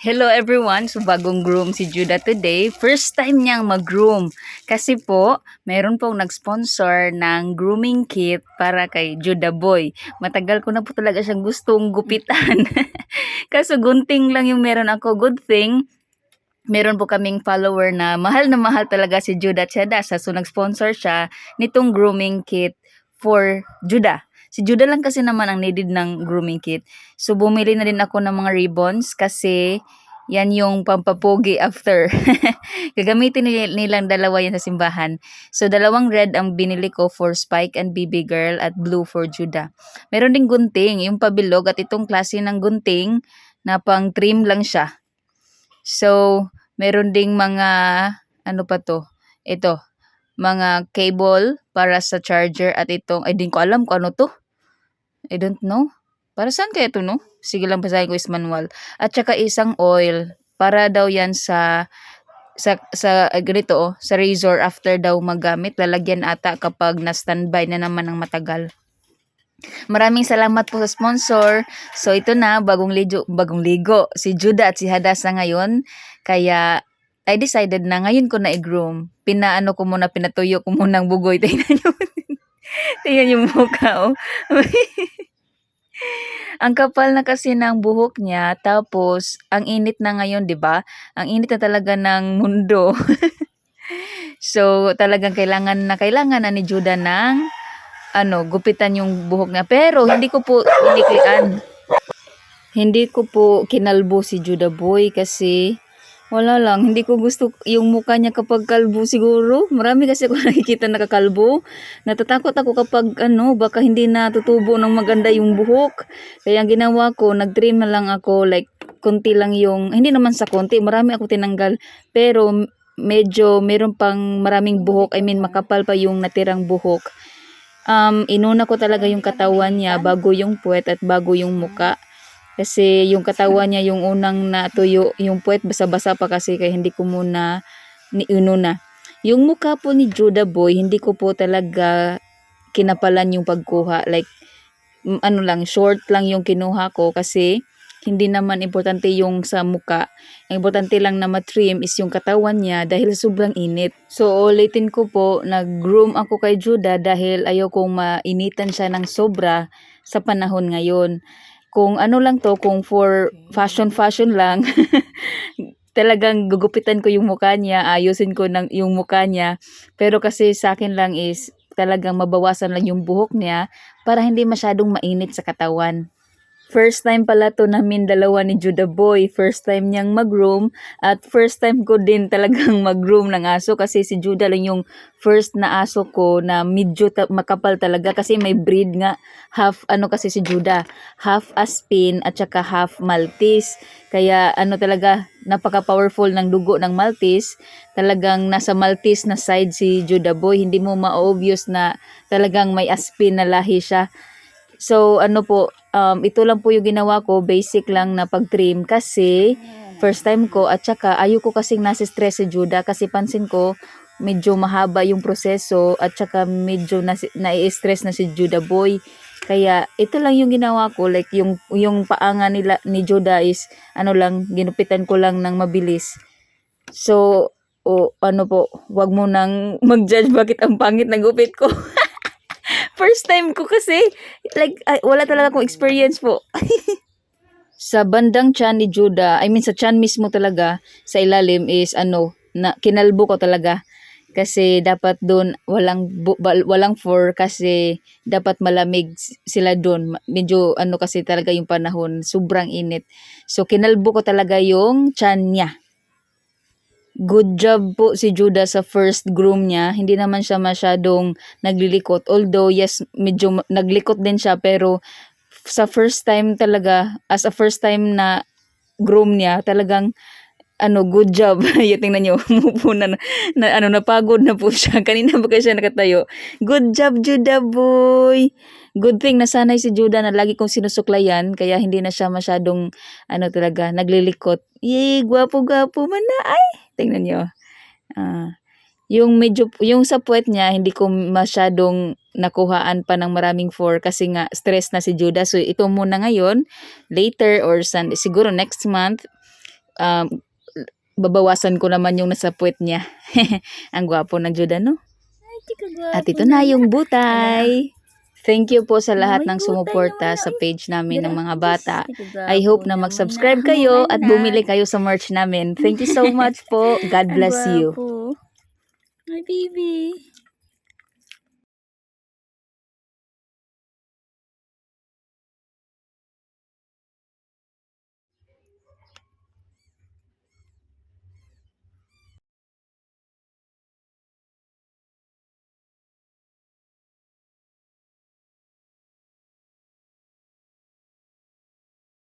Hello everyone! So bagong groom si Judah today. First time niyang mag-groom. Kasi po, meron pong nag-sponsor ng grooming kit para kay Judah Boy. Matagal ko na po talaga siyang gustong gupitan. Kaso gunting lang yung meron ako. Good thing, meron po kaming follower na mahal talaga si Judah Chedasa. So nag-sponsor siya nitong grooming kit for Judah. Si Judah lang kasi naman ang needed ng grooming kit. So bumili na din ako ng mga ribbons kasi yan yung pampapogi after. Gagamitin nilang dalawa yan sa simbahan. So dalawang red ang binili ko for Spike and BB Girl at blue for Judah. Meron ding gunting, yung pabilog at itong klase ng gunting na pang trim lang siya. So meron ding mga ano pa to? Ito, mga cable para sa charger at itong ay din ko alam kung ano to. I don't know. Para saan kaya ito, no? Sige lang, basahin ko is manual. At saka isang oil. Para daw yan ganito, sa razor after daw magamit. Lalagyan ata kapag na-standby na naman ng matagal. Maraming salamat po sa sponsor. So, ito na, bagong ligo. Si Judah at si Hadasa ngayon. Kaya, I decided na ngayon ko na i-groom. Pinatuyo ko muna ng bugoy. Tingnan nyo. Tingnan yung mukha, oh. Ang kapal na kasi ng buhok niya, tapos ang init na ngayon, 'di ba? Ang init na talaga ng mundo. So, talagang kailangan na ni Judah ng gupitan yung buhok niya. Pero hindi ko po iniklian. Hindi ko po kinalbo si Judah Boy kasi wala lang, hindi ko gusto yung mukha niya kapag kalbo siguro. Marami kasi ako nakikita nakakalbo. Natatakot ako kapag baka hindi na tutubo ng maganda yung buhok. Kaya ang ginawa ko, nag-trim na lang ako, like konti lang yung, hindi naman sa konti, marami ako tinanggal. Pero medyo meron pang maraming buhok, I mean makapal pa yung natirang buhok. Inuna ko talaga yung katawan niya bago yung puwet at bago yung muka. Kasi yung katawan niya yung unang natuyo, yung puwet basa-basa pa kasi kaya hindi ko muna inuna. Yung mukha po ni Judah Boy, hindi ko po talaga kinapalan yung pagkuha. Like, short lang yung kinuha ko kasi hindi naman importante yung sa muka. Ang importante lang na matrim is yung katawan niya dahil sobrang init. So, ulitin ko po, nag-groom ako kay Judah dahil ayaw kong mainitan siya ng sobra sa panahon ngayon. Kung ano lang to, kung for fashion lang, talagang gugupitan ko yung mukha niya, ayusin ko yung mukha niya. Pero kasi sa akin lang is talagang mabawasan lang yung buhok niya para hindi masyadong mainit sa katawan. First time pala to namin dalawa ni Judah Boy. First time niyang mag-groom at first time ko din talagang mag-groom ng aso kasi si Judah lang yung first na aso ko na medyo makapal talaga kasi may breed nga. Half kasi si Judah, half Aspin at saka half Maltese. Kaya talaga napaka-powerful ng dugo ng Maltese. Talagang nasa Maltese na side si Judah Boy. Hindi mo ma-obvious na talagang may Aspin na lahi siya. So, ito lang po yung ginawa ko, basic lang na pag-trim kasi first time ko at saka ayoko kasing nasi-stress si Judah kasi pansin ko medyo mahaba yung proseso at saka medyo nai-stress na si Judah Boy. Kaya ito lang yung ginawa ko, like yung paanga nila ni Judah is ginupitan ko lang ng mabilis. So, wag mo nang mag-judge bakit ang pangit ng gupit ko. First time ko kasi, like, wala talaga akong experience po. Sa bandang tiyan ni Judah, I mean sa tiyan mismo talaga, sa ilalim is kinalbo ko talaga. Kasi dapat doon walang fur kasi dapat malamig sila doon. Medyo kasi talaga yung panahon, sobrang init. So kinalbo ko talaga yung tiyan niya. Good job po si Judah sa first groom niya. Hindi naman siya masyadong naglilikot. Although, yes, medyo naglikot din siya. Pero, sa first time talaga, as a first time na groom niya, talagang, good job. Yung tingnan niyo, umupo na napagod na po siya. Kanina ba siya nakatayo? Good job, Judah Boy! Good thing nasanay si Judah na lagi kong sinusuklayan, kaya hindi na siya masyadong, talaga, naglilikot. Yay, gwapo-gwapo man na. Ay, tingnan niyo. Yung sa puwet niya, hindi ko masyadong nakuhaan pa ng maraming for kasi nga stress na si Judah. So, ito muna ngayon, later or Sunday, siguro next month, babawasan ko naman yung nasa puwet niya. Ang gwapo ng Juda, no? Ay, tika gwapo At ito na yung Ayan butay. Thank you po sa lahat May ng butay sumuporta naman sa na, page namin ng mga Grabe, bata. tika I hope gwapo na naman mag-subscribe na. kayo at Anak. bumili kayo sa merch namin. Thank you so much po. God Ang bless you. gwapo. Ay, baby.